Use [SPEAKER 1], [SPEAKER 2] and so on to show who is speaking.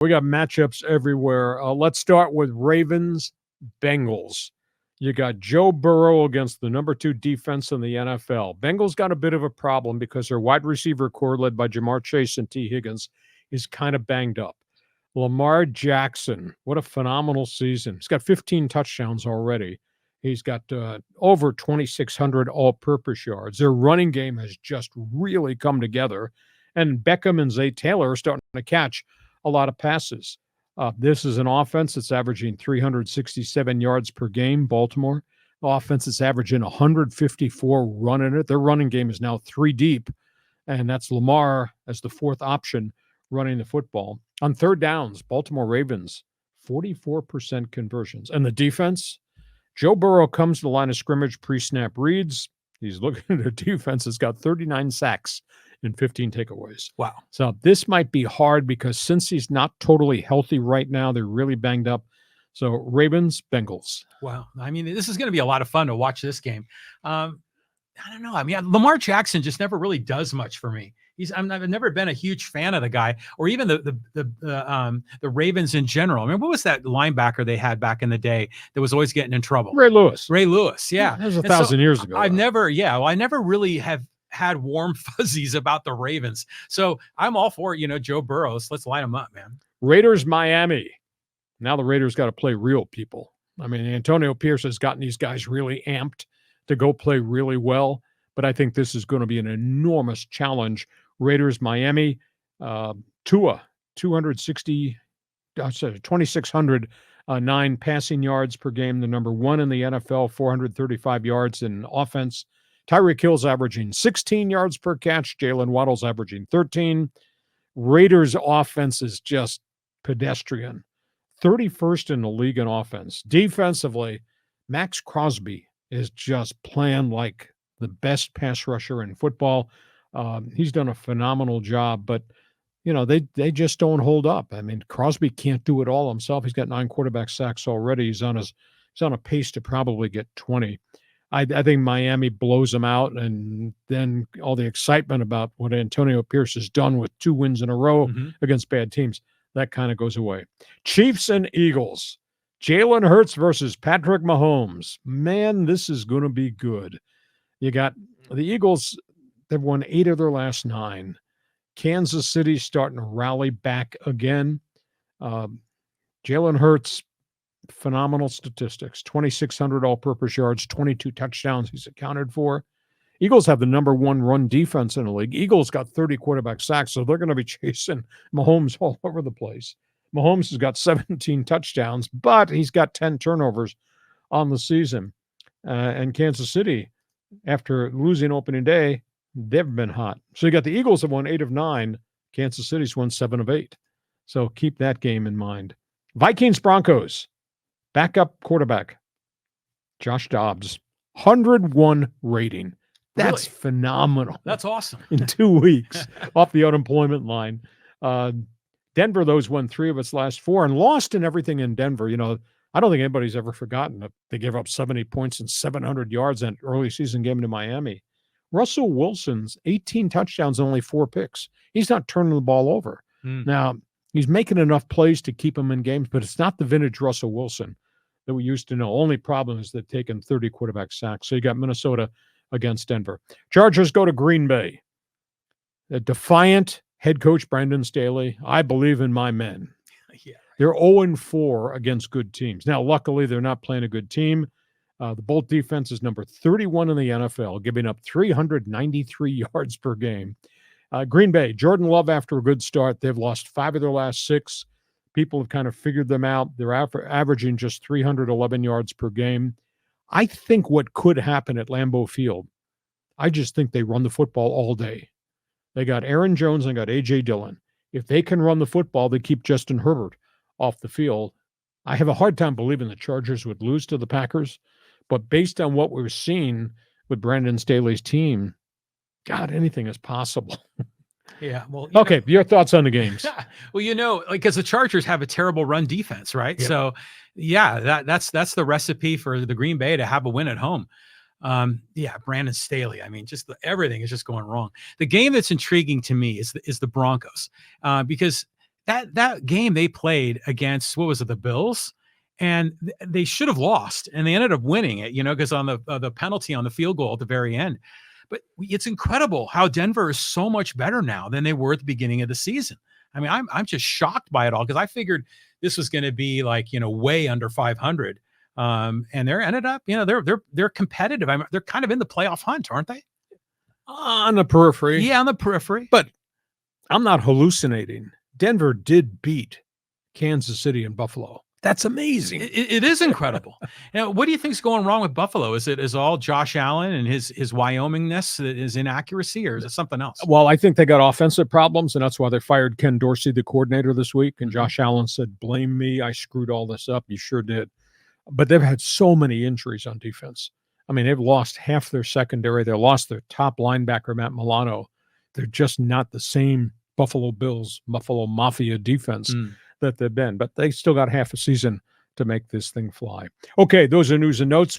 [SPEAKER 1] We got matchups everywhere. Let's start with Ravens, Bengals. You got Joe Burrow against the number 2 defense in the NFL. Bengals got a bit of a problem because their wide receiver core, led by Jamar Chase and T. Higgins, is kind of banged up. Lamar Jackson, what a phenomenal season. He's got 15 touchdowns already. He's got over 2,600 all-purpose yards. Their running game has just really come together. And Beckham and Zay Taylor are starting to catch a lot of passes. This is an offense that's averaging 367 yards per game, Baltimore. Offense that's averaging 154 running it. Their running game is now 3 deep, and that's Lamar as the 4th option running the football. On third downs, Baltimore Ravens, 44% conversions. And the defense, Joe Burrow comes to the line of scrimmage pre-snap reads. He's looking at a defense that's got 39 sacks and 15 takeaways.
[SPEAKER 2] Wow.
[SPEAKER 1] So this might be hard because since he's not totally healthy right now, they're really banged up. So Ravens, Bengals.
[SPEAKER 2] Wow. I mean, this is going to be a lot of fun to watch this game. I don't know. I mean, Lamar Jackson just never really does much for me. I've never been a huge fan of the guy, or even the Ravens in general. I mean, what was that linebacker they had back in the day that was always getting in trouble?
[SPEAKER 1] Ray Lewis.
[SPEAKER 2] Yeah.
[SPEAKER 1] That was 1,000 years ago.
[SPEAKER 2] I never really have had warm fuzzies about the Ravens. So I'm all for, Joe Burrow. Let's line him up, man.
[SPEAKER 1] Raiders, Miami. Now the Raiders got to play real people. I mean, Antonio Pierce has gotten these guys really amped to go play really well, but I think this is going to be an enormous challenge. Raiders, Miami, Tua, 2,609 passing yards per game, the number 1 in the NFL, 435 yards in offense. Tyreek Hill's averaging 16 yards per catch. Jalen Waddle's averaging 13. Raiders' offense is just pedestrian. 31st in the league in offense. Defensively, Max Crosby is just playing like the best pass rusher in football. He's done a phenomenal job, but they just don't hold up. I mean, Crosby can't do it all himself. He's got 9 quarterback sacks already. He's on a pace to probably get 20. I think Miami blows them out, and then all the excitement about what Antonio Pierce has done with 2 wins in a row against bad teams, that kind of goes away. Chiefs and Eagles. Jalen Hurts versus Patrick Mahomes. Man, this is going to be good. You got the Eagles. They've won 8 of their last 9. Kansas City's starting to rally back again. Jalen Hurts, phenomenal statistics. 2,600 all-purpose yards, 22 touchdowns he's accounted for. Eagles have the number 1 run defense in the league. Eagles got 30 quarterback sacks, so they're going to be chasing Mahomes all over the place. Mahomes has got 17 touchdowns, but he's got 10 turnovers on the season. And Kansas City, after losing opening day, they've been hot. So you got the Eagles have won 8 of 9. Kansas City's won 7 of 8. So keep that game in mind. Vikings Broncos. Backup quarterback, Josh Dobbs, 101 rating. That's
[SPEAKER 2] really
[SPEAKER 1] phenomenal.
[SPEAKER 2] That's awesome.
[SPEAKER 1] In 2 weeks off the unemployment line. Denver, those won 3 of its last 4 and lost in everything in Denver. I don't think anybody's ever forgotten that they gave up 70 points and 700 yards in an early season game to Miami. Russell Wilson's 18 touchdowns and only 4 picks. He's not turning the ball over. Now, he's making enough plays to keep him in games, but it's not the vintage Russell Wilson that we used to know. Only problem is they've taken 30 quarterback sacks. So you got Minnesota against Denver. Chargers go to Green Bay. A defiant head coach, Brandon Staley. I believe in my men.
[SPEAKER 2] Yeah.
[SPEAKER 1] They're 0-4 against good teams. Now, luckily, they're not playing a good team. The Bolt defense is number 31 in the NFL, giving up 393 yards per game. Green Bay, Jordan Love, after a good start, they've lost 5 of their last 6. People have kind of figured them out. They're averaging just 311 yards per game. I think what could happen at Lambeau Field, I just think they run the football all day. They got Aaron Jones and got A.J. Dillon. If they can run the football, they keep Justin Herbert off the field. I have a hard time believing the Chargers would lose to the Packers, but based on what we've seen with Brandon Staley's team, God, anything is possible.
[SPEAKER 2] Yeah. Well,
[SPEAKER 1] okay. Your thoughts on the games?
[SPEAKER 2] Well, because the Chargers have a terrible run defense, right? Yep. So, yeah, that's the recipe for the Green Bay to have a win at home. Brandon Staley. I mean, everything is just going wrong. The game that's intriguing to me is the Broncos, because that game they played against, what was it, the Bills? And they should have lost, and they ended up winning it, because on the penalty on the field goal at the very end. But it's incredible how Denver is so much better now than they were at the beginning of the season. I mean, I'm just shocked by it all, because I figured this was going to be like, way under 500. And they're ended up, they're competitive. They're kind of in the playoff hunt, aren't they?
[SPEAKER 1] On the periphery.
[SPEAKER 2] Yeah, on the periphery.
[SPEAKER 1] But I'm not hallucinating. Denver did beat Kansas City and Buffalo. That's amazing.
[SPEAKER 2] It is incredible. Now, what do you think's going wrong with Buffalo? Is all Josh Allen and his Wyomingness, his inaccuracy, or is it something else?
[SPEAKER 1] Well, I think they got offensive problems, and that's why they fired Ken Dorsey, the coordinator, this week. And Josh Allen said, "Blame me. I screwed all this up." You sure did. But they've had so many injuries on defense. I mean, they've lost half their secondary. They lost their top linebacker, Matt Milano. They're just not the same Buffalo Bills, Buffalo Mafia defense that they've been. But they still got half a season to make this thing fly. Okay, those are news and notes.